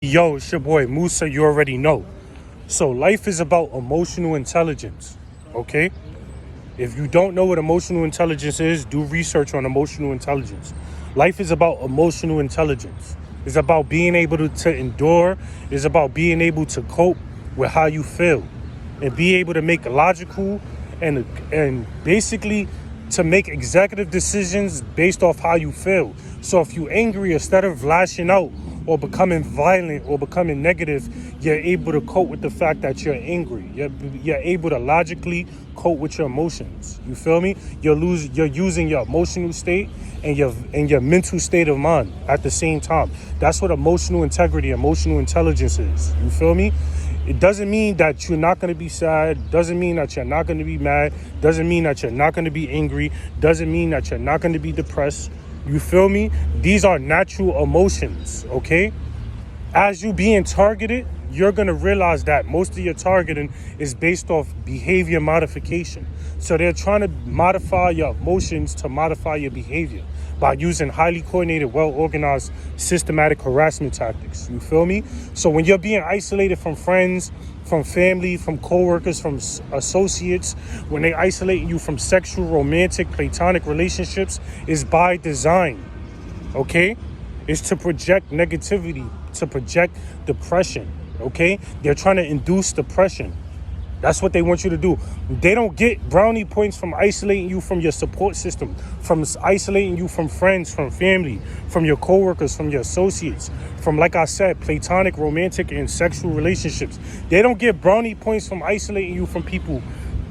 Yo, it's your boy Musa. You already know. So, life is about emotional intelligence. Okay? If you don't know what emotional intelligence is, do research on emotional intelligence. Life is about emotional intelligence. It's about being able to endure. It's about being able to cope with how you feel and be able to make logical and basically to make executive decisions based off how you feel. So if you're angry, instead of lashing out or becoming violent or becoming negative, you're able to cope with the fact that you're angry. You're able to logically cope with your emotions. You feel me? You're using your emotional state and your mental state of mind at the same time. That's what emotional integrity, emotional intelligence is. You feel me? It doesn't mean that you're not going to be sad. Doesn't mean that you're not going to be mad. Doesn't mean that you're not going to be angry. Doesn't mean that you're not going to be depressed. You feel me? These are natural emotions, okay? As you being targeted, you're going to realize that most of your targeting is based off behavior modification. So they're trying to modify your emotions to modify your behavior by using highly coordinated, well-organized, systematic harassment tactics. You feel me? So when you're being isolated from friends, from family, from coworkers, from associates, when they isolate you from sexual, romantic, platonic relationships, is by design, okay? It's to project negativity, to project depression, okay? They're trying to induce depression. That's what they want you to do. They don't get brownie points from isolating you from your support system, from isolating you from friends, from family, from your coworkers, from your associates, from, like I said, platonic, romantic, and sexual relationships. They don't get brownie points from isolating you from people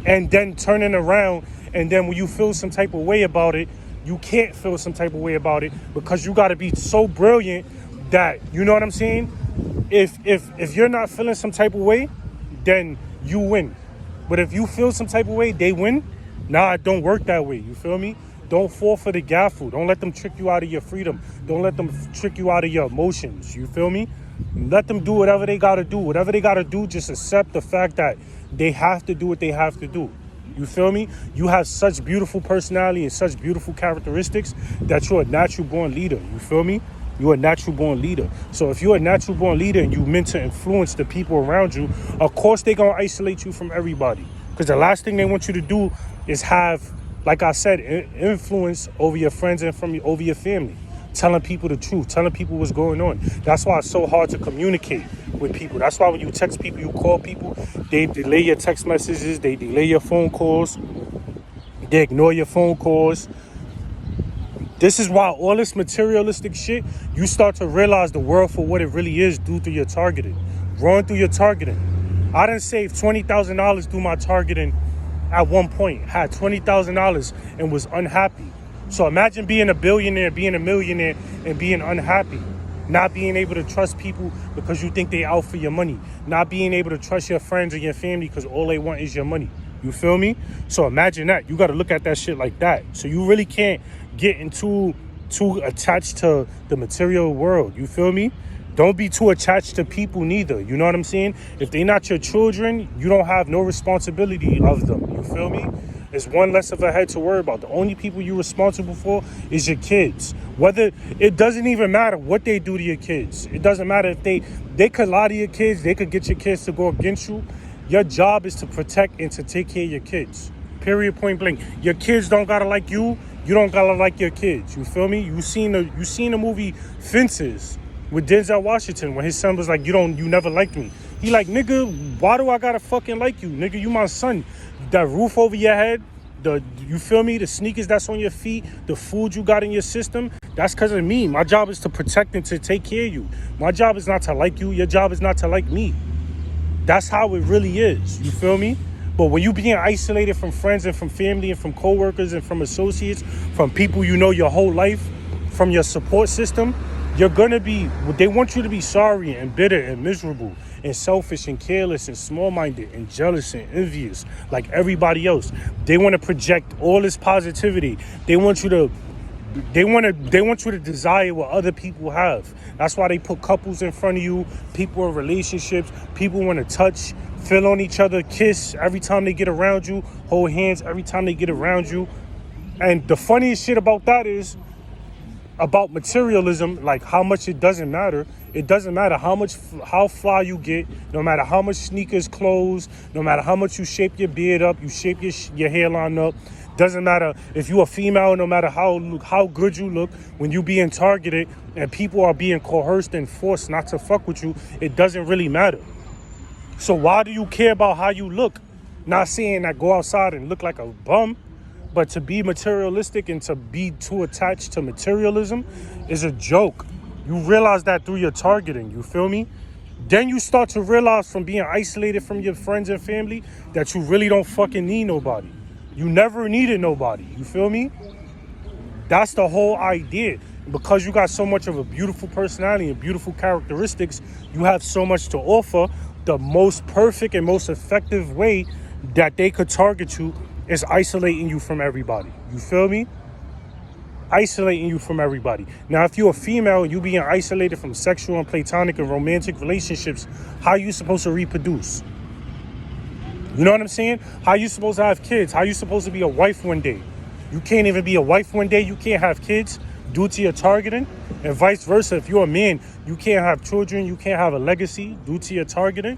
and then turning around, and then when you feel some type of way about it, you can't feel some type of way about it because you got to be so brilliant that, you know what I'm saying? If you're not feeling some type of way, then you win. But if you feel some type of way, they win. Nah, it don't work that way. You feel me? Don't fall for the gaffle. Don't let them trick you out of your freedom. Don't let them trick you out of your emotions. You feel me? Let them do whatever they got to do. Whatever they got to do, just accept the fact that they have to do what they have to do. You feel me? You have such beautiful personality and such beautiful characteristics that you're a natural born leader. You feel me? You're a natural born leader. So if you're a natural born leader and you meant to influence the people around you, of course they're going to isolate you from everybody. Because the last thing they want you to do is have, like I said, influence over your friends and over your family. Telling people the truth, telling people what's going on. That's why it's so hard to communicate with people. That's why when you text people, you call people, they delay your text messages, they delay your phone calls, they ignore your phone calls. This is why all this materialistic shit, you start to realize the world for what it really is due to your targeting. Run through your targeting. I done saved $20,000 through my targeting at one point. Had $20,000 and was unhappy. So imagine being a billionaire, being a millionaire, and being unhappy. Not being able to trust people because you think they out for your money. Not being able to trust your friends or your family because all they want is your money. You feel me? So imagine that. You got to look at that shit like that. So you really can't get too attached to the material world. You feel me? Don't be too attached to people neither. You know what I'm saying? If they're not your children, you don't have no responsibility of them. You feel me? It's one less of a head to worry about. The only people you're responsible for is your kids. Whether it doesn't even matter what they do to your kids. It doesn't matter if they could lie to your kids. They could get your kids to go against you. Your job is to protect and to take care of your kids. Period, point blank. Your kids don't gotta like you. You don't gotta like your kids. You feel me? You seen the movie Fences with Denzel Washington when his son was like, you never liked me. He like, nigga, why do I gotta fucking like you? Nigga, you my son. That roof over your head, you feel me? The sneakers that's on your feet, the food you got in your system, that's because of me. My job is to protect and to take care of you. My job is not to like you. Your job is not to like me. That's how it really is. You feel me? But when you being isolated from friends and from family and from coworkers and from associates, from people you know your whole life, from your support system, they want you to be sorry and bitter and miserable and selfish and careless and small-minded and jealous and envious like everybody else. They want to project all this positivity. They want you to desire what other people have. That's why they put couples in front of you, people in relationships, people want to touch, feel on each other, kiss every time they get around you, hold hands every time they get around you. And the funniest shit about that is about materialism, like how much it doesn't matter. It doesn't matter how fly you get, no matter how much sneakers, clothes, no matter how much you shape your beard up, you shape your hairline up. Doesn't matter if you a female, no matter how good you look, when you being targeted and people are being coerced and forced not to fuck with you, it doesn't really matter. So why do you care about how you look? Not saying that go outside and look like a bum, but to be materialistic and to be too attached to materialism is a joke. You realize that through your targeting, you feel me? Then you start to realize from being isolated from your friends and family that you really don't fucking need nobody. You never needed nobody, you feel me? That's the whole idea. Because you got so much of a beautiful personality and beautiful characteristics, you have so much to offer. The most perfect and most effective way that they could target you is isolating you from everybody. You feel me? Isolating you from everybody. Now, if you're a female and you being isolated from sexual and platonic and romantic relationships, how are you supposed to reproduce? You know what I'm saying? How are you supposed to have kids? How are you supposed to be a wife one day? You can't even be a wife one day. You can't have kids due to your targeting. And vice versa. If you're a man, you can't have children. You can't have a legacy due to your targeting.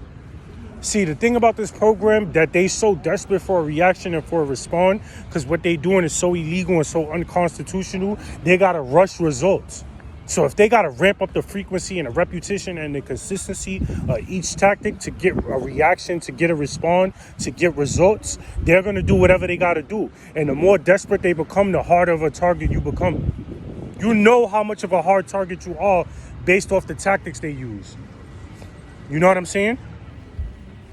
See, the thing about this program that they so desperate for a reaction and for a response, because what they doing is so illegal and so unconstitutional, they got to rush results. So if they got to ramp up the frequency and the repetition and the consistency of each tactic to get a reaction, to get a response, to get results, they're going to do whatever they got to do. And the more desperate they become, the harder of a target you become. You know how much of a hard target you are based off the tactics they use. You know what I'm saying?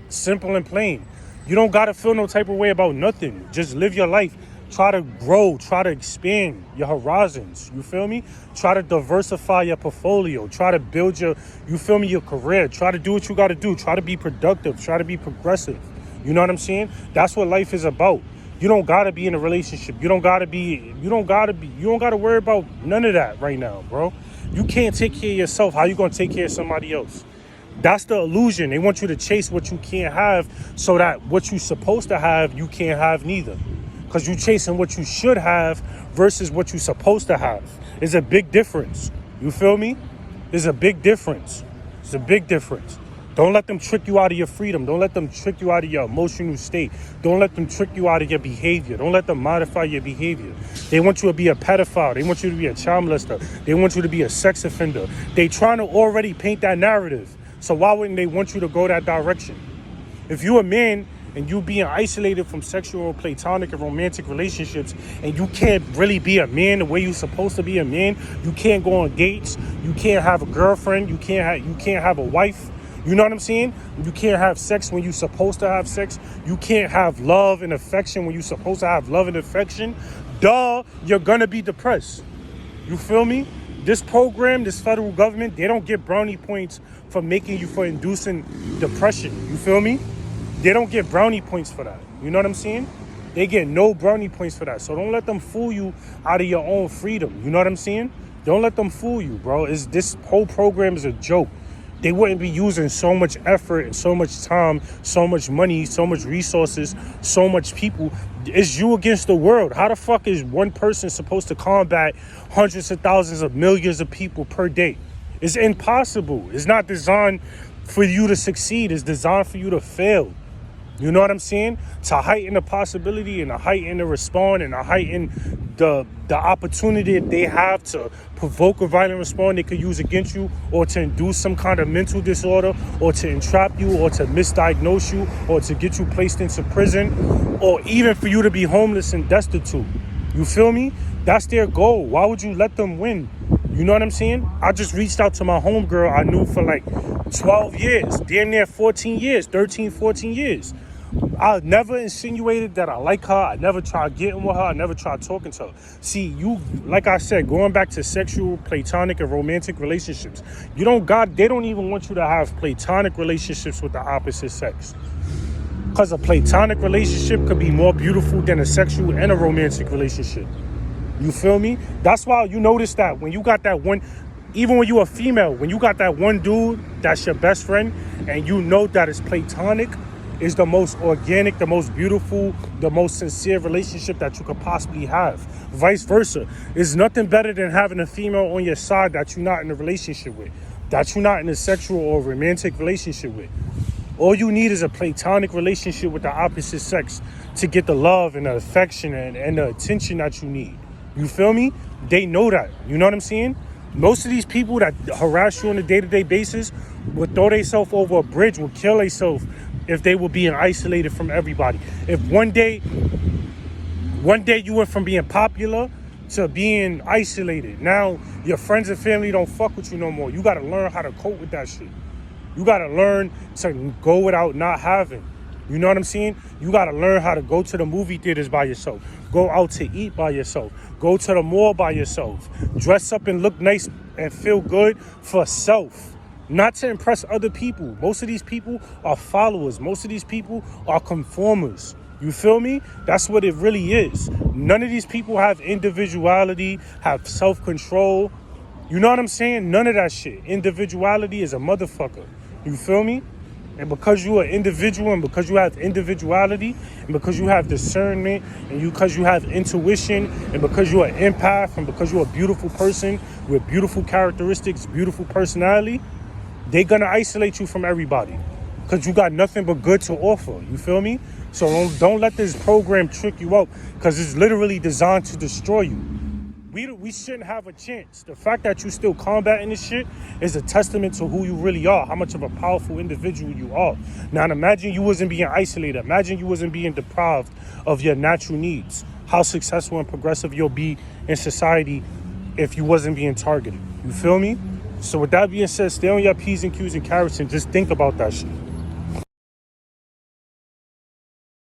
Simple and plain. You don't got to feel no type of way about nothing. Just live your life. Try to grow. Try to expand your horizons. You feel me? Try to diversify your portfolio. Try to build your career. Try to do what you got to do. Try to be productive. Try to be progressive. You know what I'm saying? That's what life is about. You don't got to be in a relationship. You don't got to worry about none of that right now, bro. You can't take care of yourself. How you going to take care of somebody else? That's the illusion. They want you to chase what you can't have so that what you're supposed to have, you can't have neither. Because you're chasing what you should have versus what you're supposed to have. It's a big difference. You feel me? There's a big difference. It's a big difference. Don't let them trick you out of your freedom. Don't let them trick you out of your emotional state. Don't let them trick you out of your behavior. Don't let them modify your behavior. They want you to be a pedophile. They want you to be a child molester. They want you to be a sex offender. They trying to already paint that narrative. So why wouldn't they want you to go that direction? If you're a man and you being isolated from sexual, platonic, and romantic relationships, and you can't really be a man the way you're supposed to be a man, you can't go on dates, you can't have a girlfriend, you can't have a wife. You know what I'm saying? You can't have sex when you're supposed to have sex. You can't have love and affection when you're supposed to have love and affection. You're gonna be depressed. You feel me? This program, this federal government, they don't get brownie points for inducing depression. You feel me? They don't get brownie points for that. You know what I'm saying? They get no brownie points for that. So don't let them fool you out of your own freedom. You know what I'm saying? Don't let them fool you, bro. This whole program is a joke. They wouldn't be using so much effort and so much time, so much money, so much resources, so much people. It's you against the world. How the fuck is one person supposed to combat hundreds of thousands of millions of people per day? It's impossible. It's not designed for you to succeed. It's designed for you to fail. You know what I'm saying? To heighten the possibility and to heighten the response and to heighten the opportunity that they have to provoke a violent response they could use against you, or to induce some kind of mental disorder, or to entrap you, or to misdiagnose you, or to get you placed into prison, or even for you to be homeless and destitute. You feel me? That's their goal. Why would you let them win? You know what I'm saying? I just reached out to my homegirl I knew for like 12 years, damn near 14 years, 13, 14 years. I never insinuated that I like her. I never tried getting with her. I never tried talking to her. See, you, like I said, going back to sexual, platonic, and romantic relationships, they don't even want you to have platonic relationships with the opposite sex. Because a platonic relationship could be more beautiful than a sexual and a romantic relationship. You feel me? That's why you notice that when you got that one, even when you're a female, when you got that one dude that's your best friend and you know that it's platonic, is the most organic, the most beautiful, the most sincere relationship that you could possibly have. Vice versa. There's nothing better than having a female on your side that you're not in a relationship with, that you're not in a sexual or romantic relationship with. All you need is a platonic relationship with the opposite sex to get the love and the affection and the attention that you need. You feel me? They know that. You know what I'm saying? Most of these people that harass you on a day-to-day basis will throw themselves over a bridge, will kill themselves if they were being isolated from everybody. If one day you went from being popular to being isolated, now your friends and family don't fuck with you no more. You got to learn how to cope with that shit. You got to learn to go without not having. You know what I'm saying? You got to learn how to go to the movie theaters by yourself. Go out to eat by yourself. Go to the mall by yourself. Dress up and look nice and feel good for self. Not to impress other people. Most of these people are followers. Most of these people are conformers. You feel me? That's what it really is. None of these people have individuality, have self-control. You know what I'm saying? None of that shit. Individuality is a motherfucker. You feel me? And because you are an individual, and because you have individuality, and because you have discernment, and because you have intuition, and because you're an empath, and because you're a beautiful person with beautiful characteristics, beautiful personality, they're gonna isolate you from everybody because you got nothing but good to offer. You feel me? So don't let this program trick you up, because it's literally designed to destroy you. We shouldn't have a chance. The fact that you still combating this shit is a testament to who you really are, how much of a powerful individual you are. Now imagine you wasn't being isolated. Imagine you wasn't being deprived of your natural needs. How successful and progressive you'll be in society if you wasn't being targeted. You feel me? So with that being said, stay on your P's and Q's and carrots and just think about that shit.